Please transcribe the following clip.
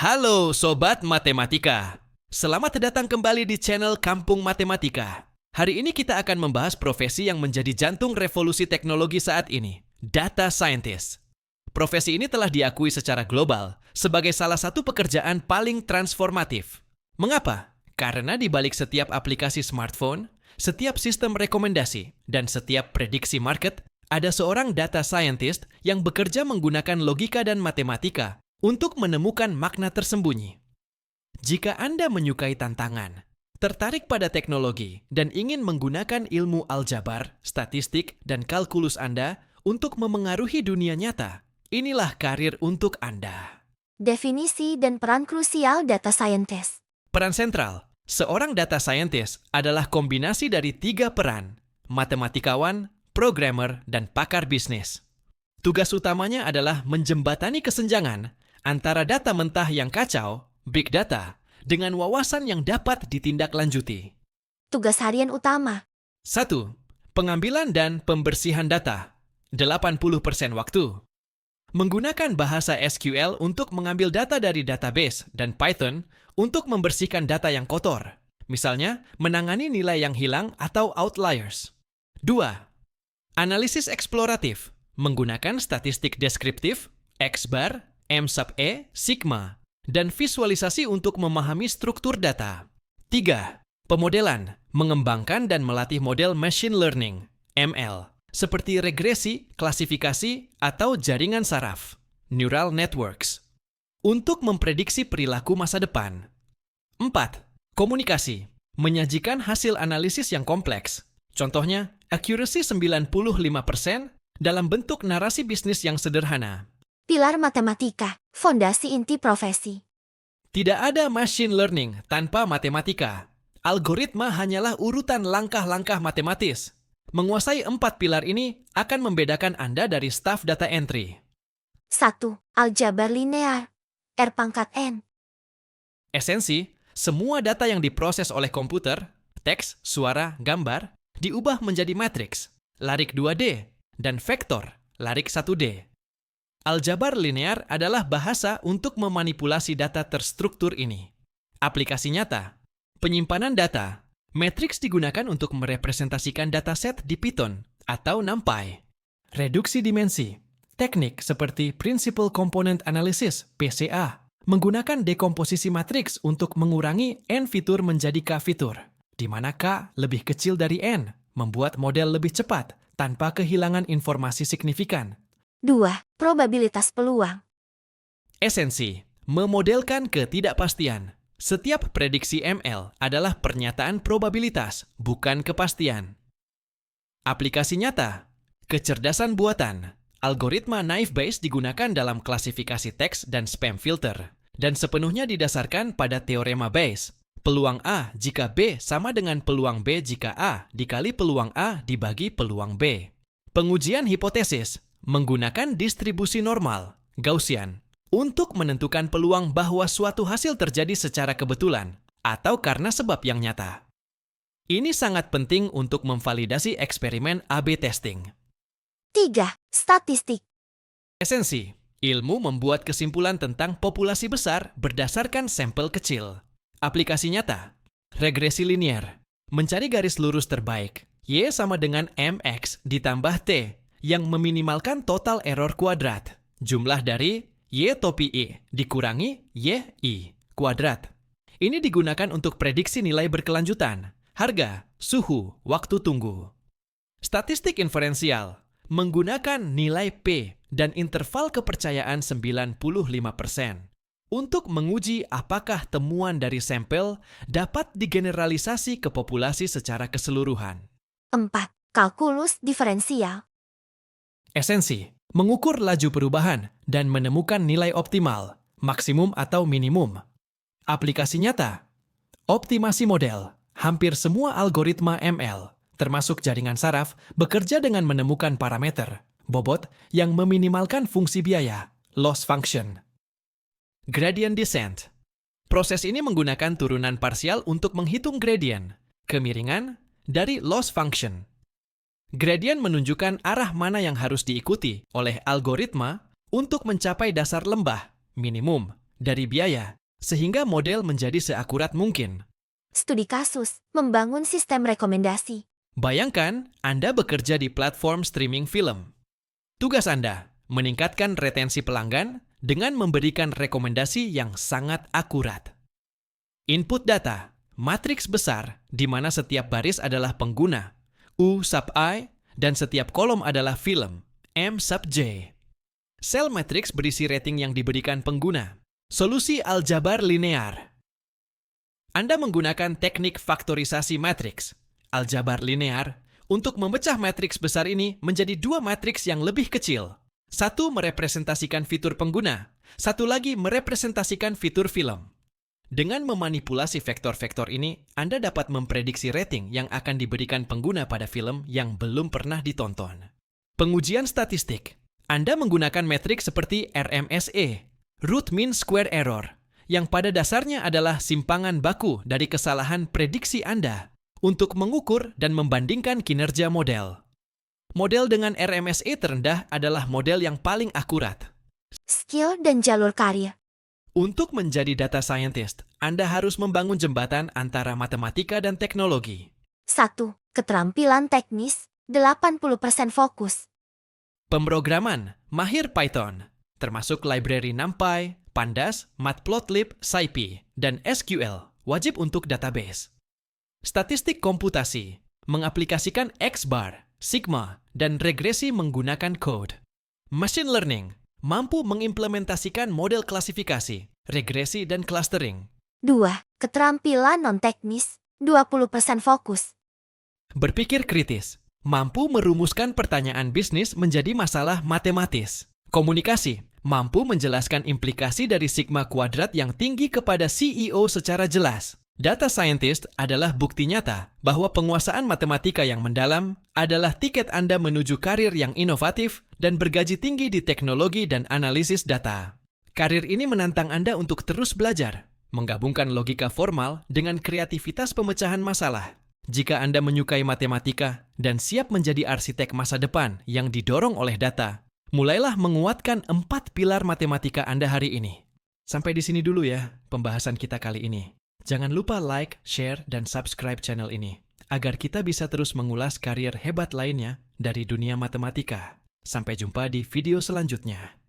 Halo Sobat Matematika, selamat datang kembali di channel Kampung Matematika. Hari ini kita akan membahas profesi yang menjadi jantung revolusi teknologi saat ini, Data Scientist. Profesi ini telah diakui secara global sebagai salah satu pekerjaan paling transformatif. Mengapa? Karena di balik setiap aplikasi smartphone, setiap sistem rekomendasi, dan setiap prediksi market, ada seorang data scientist yang bekerja menggunakan logika dan matematika untuk menemukan makna tersembunyi. Jika Anda menyukai tantangan, tertarik pada teknologi, dan ingin menggunakan ilmu aljabar, statistik, dan kalkulus Anda untuk memengaruhi dunia nyata, inilah karir untuk Anda. Definisi dan peran krusial data scientist. Peran sentral, seorang data scientist adalah kombinasi dari 3 peran, matematikawan, programmer, dan pakar bisnis. Tugas utamanya adalah menjembatani kesenjangan antara data mentah yang kacau, big data, dengan wawasan yang dapat ditindaklanjuti. Tugas harian utama. 1. Pengambilan dan pembersihan data, 80% waktu. Menggunakan bahasa SQL untuk mengambil data dari database dan Python untuk membersihkan data yang kotor. Misalnya, menangani nilai yang hilang atau outliers. 2. Analisis eksploratif, menggunakan statistik deskriptif, X-bar, M-sub-E, sigma, dan visualisasi untuk memahami struktur data. 3. Pemodelan, mengembangkan dan melatih model machine learning, ML, seperti regresi, klasifikasi, atau jaringan saraf, neural networks, untuk memprediksi perilaku masa depan. 4. Komunikasi, menyajikan hasil analisis yang kompleks. Contohnya, accuracy 95% dalam bentuk narasi bisnis yang sederhana. Pilar matematika, fondasi inti profesi. Tidak ada machine learning tanpa matematika. Algoritma hanyalah urutan langkah-langkah matematis. Menguasai 4 pilar ini akan membedakan Anda dari staf data entry. 1. Aljabar linear. R∗N. Esensi, semua data yang diproses oleh komputer, teks, suara, gambar, diubah menjadi matriks, larik 2D, dan vektor, larik 1D. Aljabar linear adalah bahasa untuk memanipulasi data terstruktur ini. Aplikasi nyata, penyimpanan data, matriks digunakan untuk merepresentasikan dataset di Python atau NumPy. Reduksi dimensi, teknik seperti Principal Component Analysis (PCA), menggunakan dekomposisi matriks untuk mengurangi N fitur menjadi K fitur, di mana K lebih kecil dari N, membuat model lebih cepat tanpa kehilangan informasi signifikan. 2. Probabilitas peluang. Esensi, memodelkan ketidakpastian. Setiap prediksi ML adalah pernyataan probabilitas, bukan kepastian. Aplikasi nyata, kecerdasan buatan. Algoritma naive Bayes digunakan dalam klasifikasi teks dan spam filter, dan sepenuhnya didasarkan pada teorema Bayes. Peluang A jika B sama dengan peluang B jika A dikali peluang A dibagi peluang B. Pengujian hipotesis, menggunakan distribusi normal, Gaussian, untuk menentukan peluang bahwa suatu hasil terjadi secara kebetulan atau karena sebab yang nyata. Ini sangat penting untuk memvalidasi eksperimen A/B testing. 3. Statistik. Esensi, ilmu membuat kesimpulan tentang populasi besar berdasarkan sampel kecil. Aplikasi nyata, regresi linear, mencari garis lurus terbaik, Y sama dengan MX ditambah T, yang meminimalkan total error kuadrat, jumlah dari Y topi I dikurangi Y I kuadrat. Ini digunakan untuk prediksi nilai berkelanjutan, harga, suhu, waktu tunggu. Statistik inferensial, menggunakan nilai P dan interval kepercayaan 95% untuk menguji apakah temuan dari sampel dapat digeneralisasi ke populasi secara keseluruhan. 4. Kalkulus diferensial. Esensi, mengukur laju perubahan dan menemukan nilai optimal, maksimum atau minimum. Aplikasi nyata, optimasi model. Hampir semua algoritma ML, termasuk jaringan saraf, bekerja dengan menemukan parameter, bobot, yang meminimalkan fungsi biaya, loss function. Gradient descent. Proses ini menggunakan turunan parsial untuk menghitung gradient, kemiringan, dari loss function. Gradient menunjukkan arah mana yang harus diikuti oleh algoritma untuk mencapai dasar lembah, minimum, dari biaya, sehingga model menjadi seakurat mungkin. Studi kasus, membangun sistem rekomendasi. Bayangkan Anda bekerja di platform streaming film. Tugas Anda meningkatkan retensi pelanggan dengan memberikan rekomendasi yang sangat akurat. Input data, matriks besar di mana setiap baris adalah pengguna, U sub I, dan setiap kolom adalah film, M sub J. Sel matriks berisi rating yang diberikan pengguna. Solusi aljabar linear. Anda menggunakan teknik faktorisasi matriks, aljabar linear, untuk memecah matriks besar ini menjadi dua matriks yang lebih kecil. Satu merepresentasikan fitur pengguna, satu lagi merepresentasikan fitur film. Dengan memanipulasi vektor-vektor ini, Anda dapat memprediksi rating yang akan diberikan pengguna pada film yang belum pernah ditonton. Pengujian statistik. Anda menggunakan metrik seperti RMSE, Root Mean Square Error, yang pada dasarnya adalah simpangan baku dari kesalahan prediksi Anda untuk mengukur dan membandingkan kinerja model. Model dengan RMSE terendah adalah model yang paling akurat. Skill dan jalur karir. Untuk menjadi data scientist, Anda harus membangun jembatan antara matematika dan teknologi. 1. Keterampilan teknis, 80% fokus. Pemrograman, mahir Python, termasuk library NumPy, Pandas, Matplotlib, SciPy, dan SQL, wajib untuk database. Statistik komputasi, mengaplikasikan X-bar, Sigma, dan regresi menggunakan code. Machine learning, mampu mengimplementasikan model klasifikasi, regresi, dan clustering. 2. Keterampilan non-teknis, 20% fokus. Berpikir kritis, mampu merumuskan pertanyaan bisnis menjadi masalah matematis. Komunikasi, mampu menjelaskan implikasi dari sigma kuadrat yang tinggi kepada CEO secara jelas. Data scientist adalah bukti nyata bahwa penguasaan matematika yang mendalam adalah tiket Anda menuju karir yang inovatif dan bergaji tinggi di teknologi dan analisis data. Karir ini menantang Anda untuk terus belajar, menggabungkan logika formal dengan kreativitas pemecahan masalah. Jika Anda menyukai matematika dan siap menjadi arsitek masa depan yang didorong oleh data, mulailah menguatkan 4 pilar matematika Anda hari ini. Sampai di sini dulu ya pembahasan kita kali ini. Jangan lupa like, share, dan subscribe channel ini, agar kita bisa terus mengulas karier hebat lainnya dari dunia matematika. Sampai jumpa di video selanjutnya.